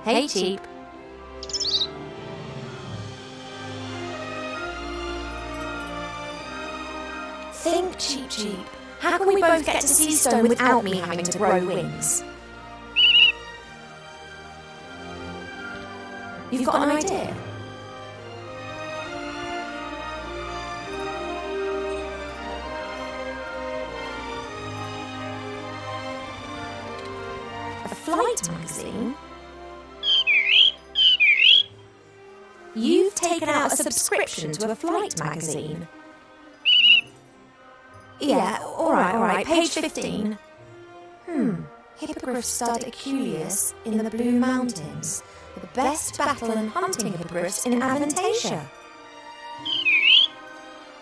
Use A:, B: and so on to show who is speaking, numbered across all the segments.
A: Hey, Cheap. Think, Cheap Cheap. How can we both get to Seastone without me having to grow wings? You've got an idea? A flight magazine? You've taken out a subscription to a flight magazine? Yeah, alright, page 15. Hippogriff stud Aculeus in the Blue Mountains. The best battle and hunting hippogriffs in Avantasia.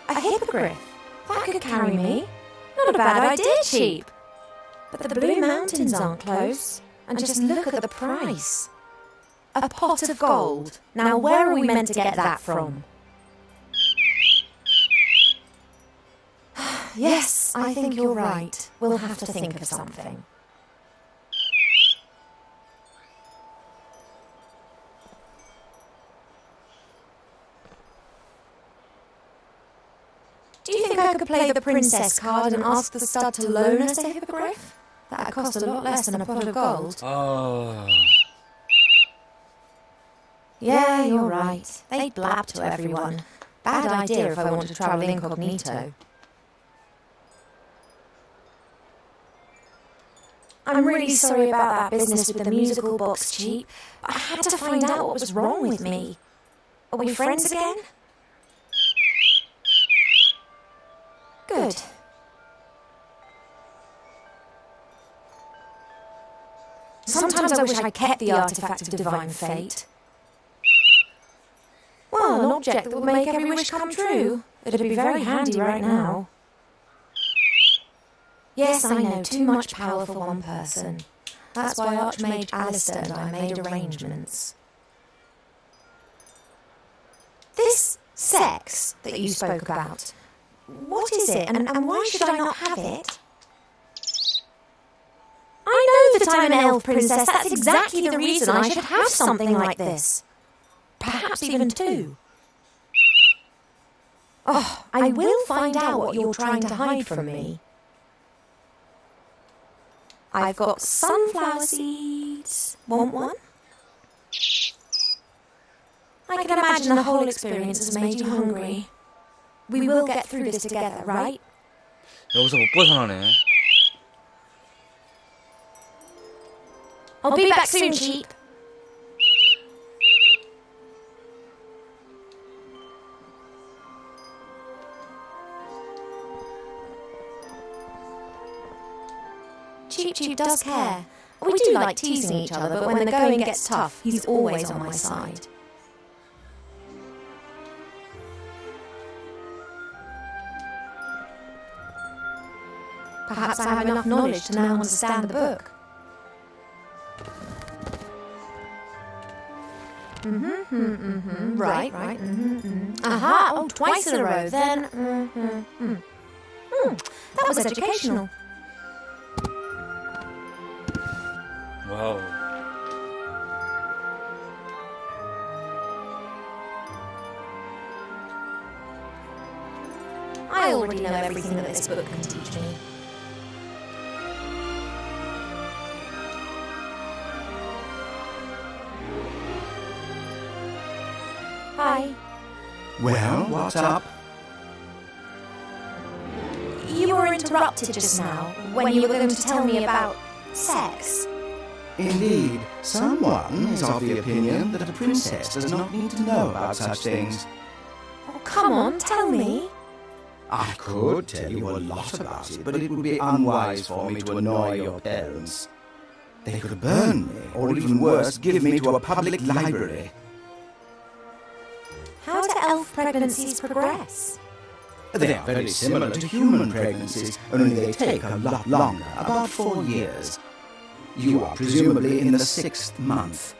A: A hippogriff? That could carry me. Not a bad idea, Cheap. But the Blue Mountains aren't close. And just look at the price. A pot of gold. Now where are we meant to get that from? Yes, I think you're right. We'll have to think of something. Do you think I could play the princess card and ask the stud to loan us a hippogriff? That'd cost a lot less than a pot of gold.
B: Oh.
A: Yeah, you're right. They blab to everyone. Bad idea if I want to travel incognito. I'm really sorry about that business with the musical box, Cheap. I had to find out what was wrong with me. Are we friends again? Good. Sometimes I wish I kept the artifact of divine fate. Well, an object that would make every wish come true. It'd be very handy right now. Yes, I know, too much power for one person. That's why Archmage Alistair and I made arrangements. This sex that you spoke about, what is it, and why should I not have it? I know that I'm an elf princess. That's exactly the reason I should have something like this. Perhaps even two. Oh, I will find out what you're trying to hide from me. I've got sunflower seeds. Want one? I can imagine the whole experience has made you hungry. We will get through this together, right?
B: 여기서 못 벗어나네.
A: I'll be back soon, Cheap. Cheap Cheap does care. We do like teasing each other, but when the going gets tough, he's always on my side. Perhaps I have enough knowledge to now understand the book. Right. Aha, oh, twice in a row, then... That was educational.
B: 와우.
A: I already know everything that this book can teach me. Hi.
C: Well, what's up?
A: You were interrupted just now when you were going to tell me about sex.
C: Indeed, someone is of the opinion that a princess does not need to know about such things.
A: Oh, come on, tell me.
C: I could tell you a lot about it, but it would be unwise for me to annoy your parents. They could burn me, or even worse, give me to a public library.
A: How do elf pregnancies progress?
C: They are very similar to human pregnancies, only they take a lot longer, about 4 years. You are presumably in the 6th month.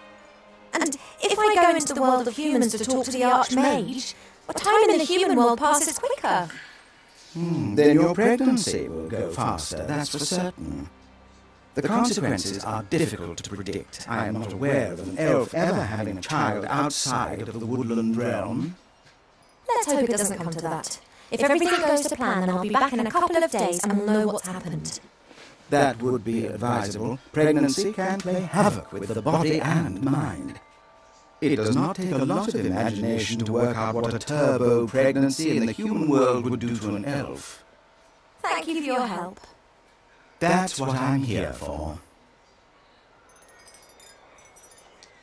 A: And if I go into the world of humans to talk to the Archmage, time in the human world passes quicker.
C: Then your pregnancy will go faster, that's for certain. The consequences are difficult to predict. I am not aware of an elf ever having a child outside of the woodland realm.
A: Let's hope it doesn't come to that. If everything goes to plan, then I'll be back in a couple of days and we'll know what's happened.
C: That would be advisable. Pregnancy can play havoc with the body and mind. It does not take a lot of imagination to work out what a turbo pregnancy in the human world would do to an elf.
A: Thank you for your help.
C: That's what I'm here for.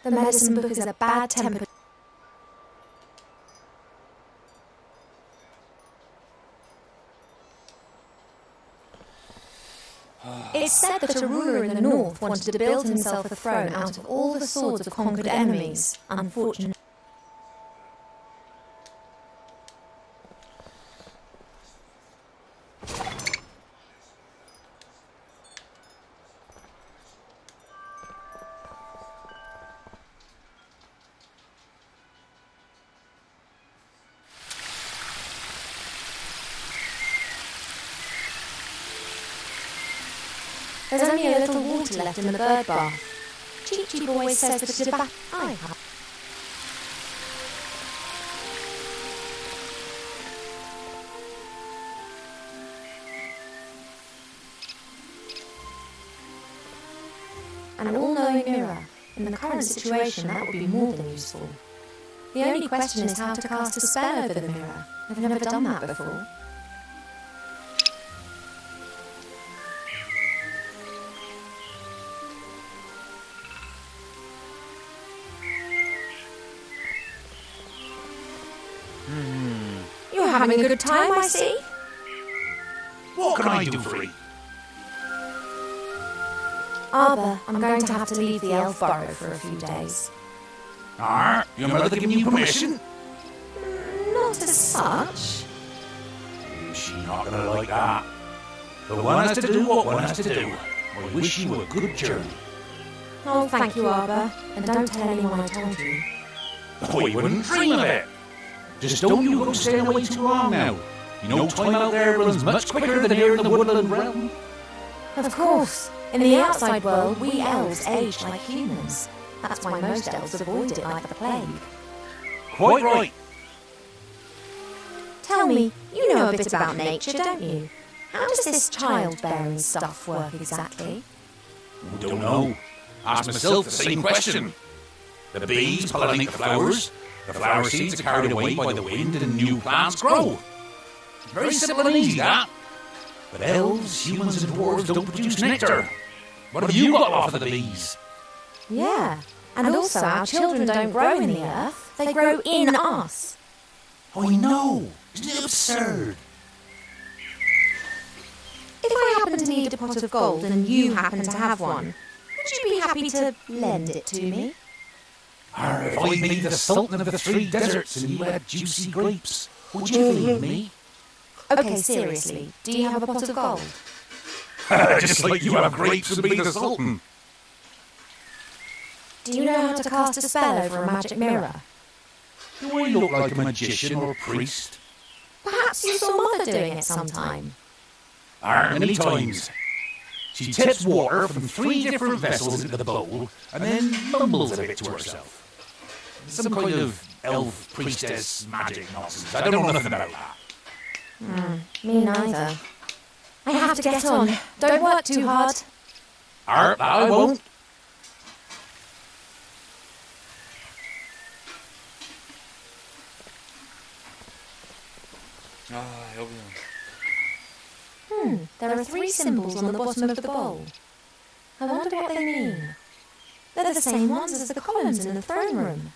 A: The medicine book is a bad temper. It's said that a ruler in the north wanted to build himself a throne out of all the swords of conquered enemies. Unfortunately, there's only a little water left in the bird bath. Cheep always says that it's an all-knowing mirror. In the current situation, that would be more than useful. The only question is how to cast a spell over the mirror. I've never done that before. You're having a good time, I see.
D: What can I do for you?
A: Arbor, I'm going to have to leave the elf burrow for a few days.
D: Your mother giving you permission?
A: Not as such.
D: She's not gonna like that. But one has to do what one has to do. I wish you a good journey.
A: Oh, thank you, Arbor. And don't tell anyone I told you.
D: I wouldn't dream of it. Just don't you go staying away too long now. You know time out there runs much quicker than here in the woodland realm.
A: Of course. In the outside world, we elves age like humans. That's why most elves avoid it like the plague.
D: Quite right.
A: Tell me, you know a bit about nature, don't you? How does this childbearing stuff work exactly?
D: Don't know. Ask myself the same question. The bees pollinate the flowers. The flower seeds are carried away by the wind and new plants grow. Very simple and easy, that. But elves, humans and dwarves don't produce nectar. What have you got off of the bees?
A: Yeah, and also our children don't grow in the earth, they grow in us.
D: I know. Isn't it absurd?
A: If I happen to need a pot of gold and you happen to have one, would you be happy to lend it to me?
D: Or if I made the Sultan of the Three Deserts and you had juicy grapes, would you feed me?
A: Okay, seriously, do you have a pot of gold?
D: Just like you have grapes and be the Sultan.
A: Do you know how to cast a spell over a magic mirror?
D: Do I look like a magician or a priest?
A: Perhaps you saw Mother doing it sometime.
D: Many times. She tips water from 3 different vessels into the bowl and then mumbles a bit to herself. Some kind of elf priestess magic nonsense. I don't know nothing about that.
A: Me neither. I have to get on. Don't work too hard.
D: I won't.
B: 여기.
A: There are 3 symbols on the bottom of the bowl. I wonder what they mean. They're the same ones as the columns in the throne room.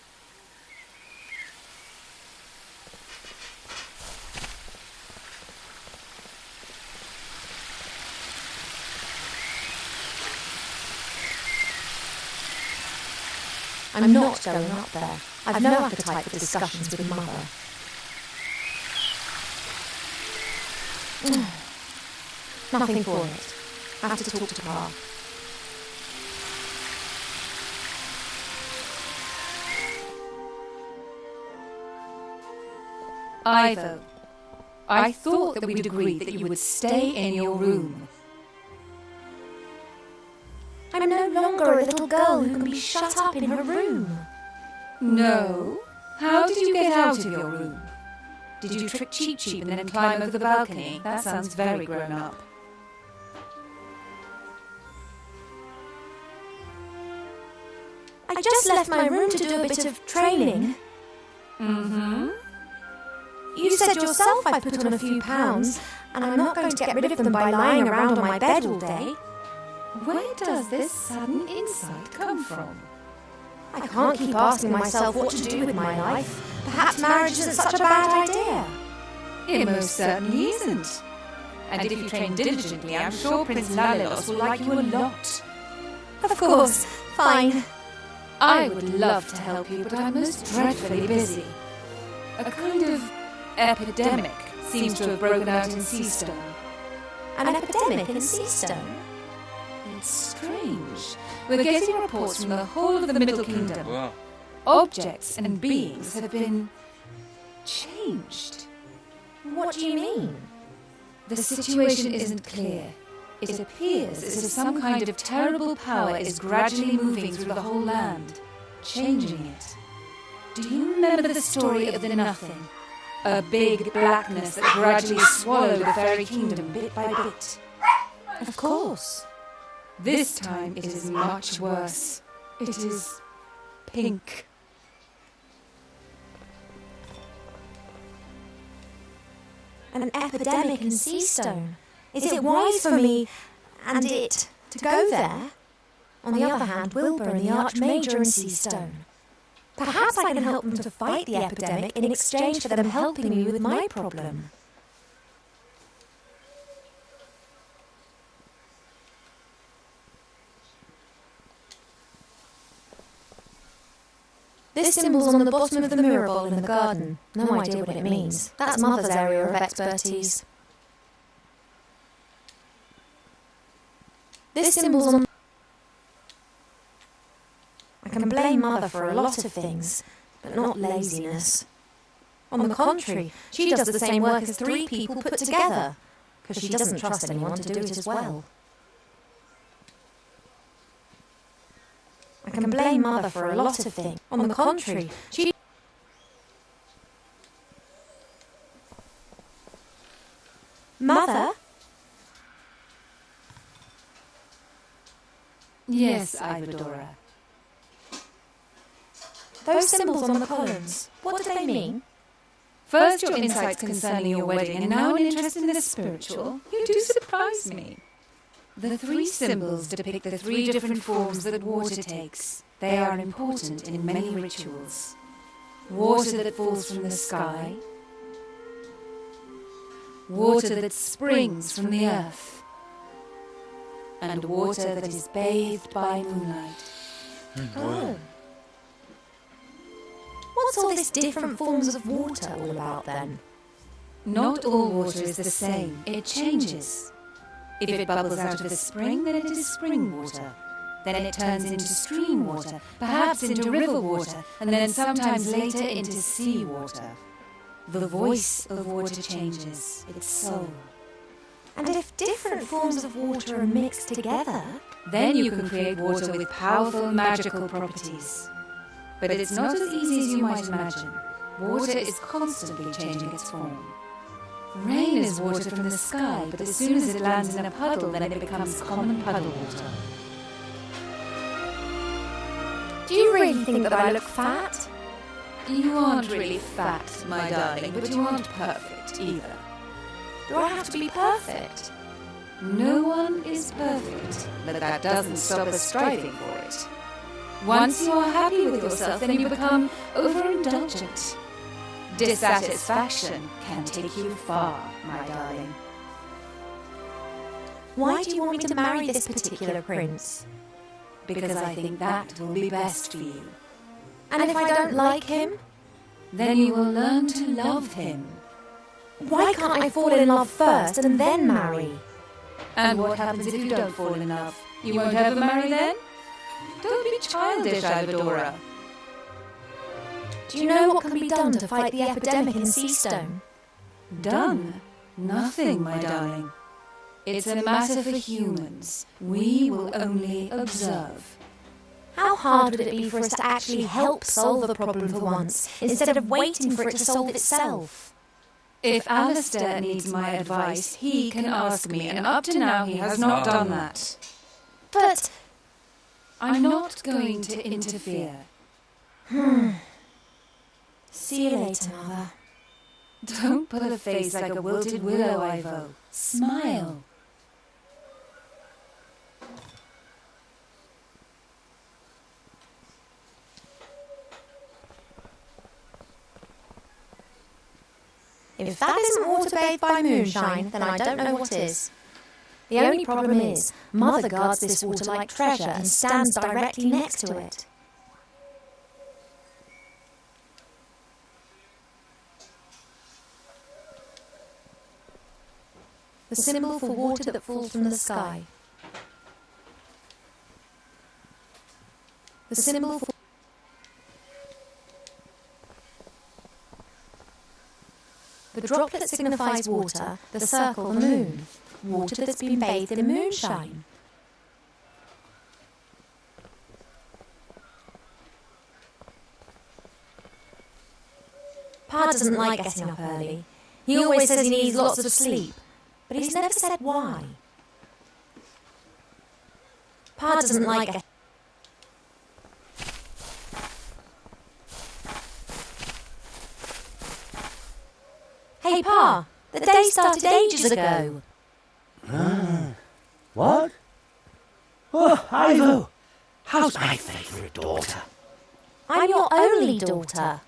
A: I'm not going up there. I've no appetite for discussions with Mother. Nothing for it. I have to talk to Pa.
E: Ivo, I thought that we'd agreed that you would stay in your room.
A: I'm no longer a little girl who can be shut up in her room.
E: No. How did you get out of your room? Did you trick Cheep Cheep and then climb over the balcony? That sounds very grown up.
A: I just left my room to do a bit of training.
E: Mm-hmm.
A: You said yourself I've put on a few pounds, and I'm not going to get rid of them by lying around on my bed all day.
E: Where does this sudden insight come from?
A: I can't keep asking myself what to do with my life. Perhaps marriage isn't such a bad idea.
E: It most certainly isn't. And if you train diligently, I'm sure Prince Lalilos will like you a lot.
A: Of course, fine.
E: I would love to help you, but I'm most dreadfully busy. A kind of epidemic seems to have broken out in Seastone.
A: An epidemic in Seastone?
E: It's strange. We're getting reports from the whole of the Middle Kingdom.
B: Wow.
E: Objects and beings have been changed.
A: What do you mean?
E: The situation isn't clear. It appears as if some kind of terrible power is gradually moving through the whole land, changing it. Do you remember the story of the Nothing? A big blackness that gradually swallowed the fairy kingdom bit by bit.
A: Of course.
E: This time it is much worse. It is pink.
A: An epidemic in Seastone. Is it wise for me and it to go there? On the other hand, Wilbur and the Archmage are in Seastone. Perhaps I can help them to fight the epidemic in exchange for them helping me with my problem. This symbol's on the bottom of the mirror bowl in the garden. No idea what it means. That's Mother's area of expertise. This symbol's on... I can blame Mother for a lot of things, but not laziness. On the contrary, she does the same work as 3 people put together, because she doesn't trust anyone to do it as well. I can blame Mother for a lot of things. On the contrary, she... Mother?
E: Yes, Ivadora.
A: Those symbols on the columns, what do they mean?
E: First your insights concerning your wedding, and now an interest in the spiritual. You do surprise me. The 3 symbols depict the 3 different forms that water takes. They are important in many rituals. Water that falls from the sky, water that springs from the earth, and water that is bathed by moonlight.
A: Oh. What's all this different forms of water all about then?
E: Not all water is the same. It changes. If it bubbles out of the spring, then it is spring water. Then it turns into stream water, perhaps into river water, and then sometimes later into sea water. The voice of water changes, its soul.
A: And if different forms of water are mixed together...
E: Then you can create water with powerful magical properties. But it's not as easy as you might imagine. Water is constantly changing its form. Rain is water from the sky, but as soon as it lands in a puddle, then it becomes common puddle water.
A: Do you really think that I look fat?
E: You aren't really fat, my darling, but you aren't perfect either.
A: Do I have to be perfect?
E: No one is perfect, but that doesn't stop us striving for it. Once you are happy with yourself, then you become overindulgent. Dissatisfaction can take you far, my darling.
A: Why do you want me to marry this particular prince?
E: Because I think that will be best for you.
A: And if I don't like him?
E: Then you will learn to love him.
A: Why can't I fall in love first and then marry?
E: And what happens if you don't fall in love? You won't ever marry then? Don't be childish, Ivadora.
A: Do you know what can be done to fight the epidemic in Seastone?
E: Done? Nothing, my darling. It's a matter for humans. We will only observe.
A: How hard would it be for us to actually help solve the problem for once, instead of waiting for it to solve itself?
E: If Alistair needs my advice, he can ask me, and up to now he has not done that.
A: But...
E: I'm not going to interfere.
A: See you later, Mother.
E: Don't pull a face like a wilted willow, Ivo. Smile.
A: If that isn't water bathed by moonshine, then I don't know what is. The only problem is, Mother guards this water like treasure and stands directly next to it. The symbol for water that falls from the sky. The symbol for... The droplet signifies water, the circle the moon. Water that's been bathed in moonshine. Pa doesn't like getting up early. He always says he needs lots of sleep, but he's never said why. Pa doesn't like getting... Hey Pa, the day started ages ago.
F: What? Oh, Ivo! How's my favourite daughter?
A: I'm your only daughter.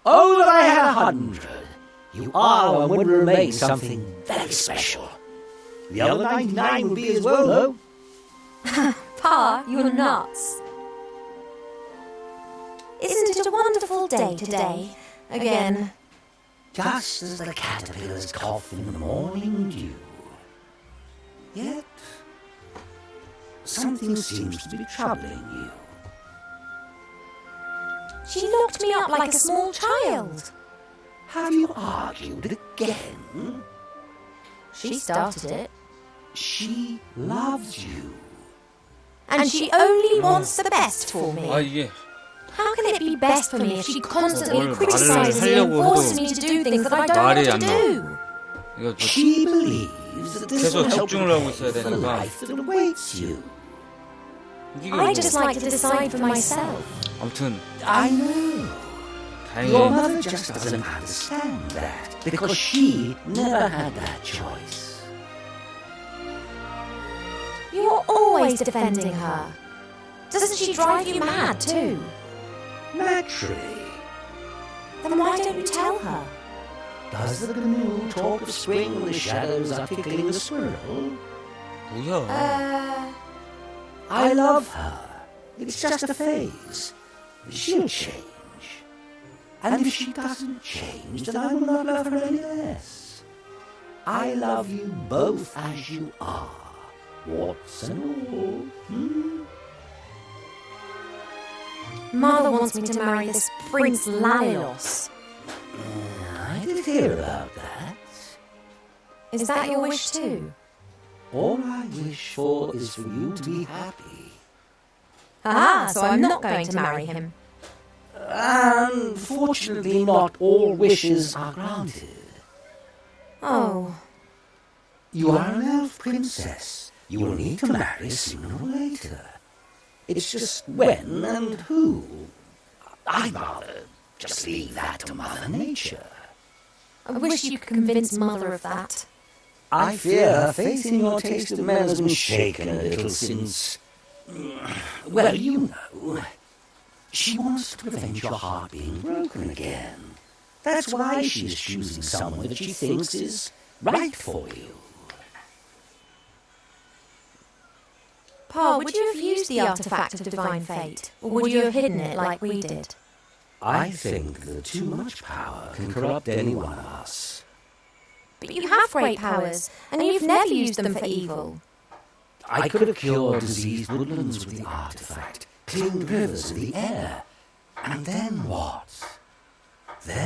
F: Oh, that I had 100! You are and would remain something very special. The other 99 would be as well, though.
A: Pa, you're nuts. Isn't it a wonderful day today? Again.
F: Just as the caterpillars cough in the morning dew. Yet, something seems to be troubling you.
A: She looked me up like a small child.
F: Have you argued again?
A: She started it.
F: She loves you.
A: And she only wants the best for me.
B: 아 이게
A: How can it be best for me if she constantly
B: 뭘
A: criticises me
B: 말을
A: and
B: 하려고
A: forces
B: 해도
A: me to do things that I don't
B: 말이
A: want
B: 안
A: to
B: 나와.
A: do?
B: 이거 뭐
F: She believes that this
B: 계속
F: will help
B: 집중을 하고 있어야
F: the
B: 되니까.
F: life that awaits you.
B: 이게
A: I
B: 뭐
A: just like to decide for myself.
B: 아무튼
F: I know.
B: 다행히
F: Your mother just doesn't understand that because she never had that choice.
A: You're always defending her. Doesn't she drive you mad too?
F: Naturally.
A: Then why don't you tell her?
F: Does the canoe talk of spring when the shadows are tickling the squirrel?
B: 뭐야?
F: I love her. It's just a phase. She'll change. And if she doesn't change, then I will not love her any less. I love you both as you are, warts and all.
A: Mother wants me to marry this Prince Lalilos.
F: I did hear about that.
A: Is that your wish too?
F: All I wish for is for you to be happy.
A: Ah, so I'm not going to marry him.
F: Unfortunately, not all wishes are granted.
A: Oh,
F: You are an elf princess. You will need to marry sooner or later. It's just when and who. I'd rather just leave that to Mother Nature.
A: I wish you could convince Mother of that.
F: I fear her faith in your taste of men has been shaken a little since... Well, you know. She wants to prevent your heart being broken again. That's why she is choosing someone that she thinks is right for you.
A: Pa, would you have used the artifact of divine fate? Or would you have hidden it like we did?
F: I think that too much power can corrupt any one of us.
A: But you have great powers, and you've never used them for evil.
F: I could have cured diseased woodlands with the artifact, cleaned rivers in the air. And then what? Then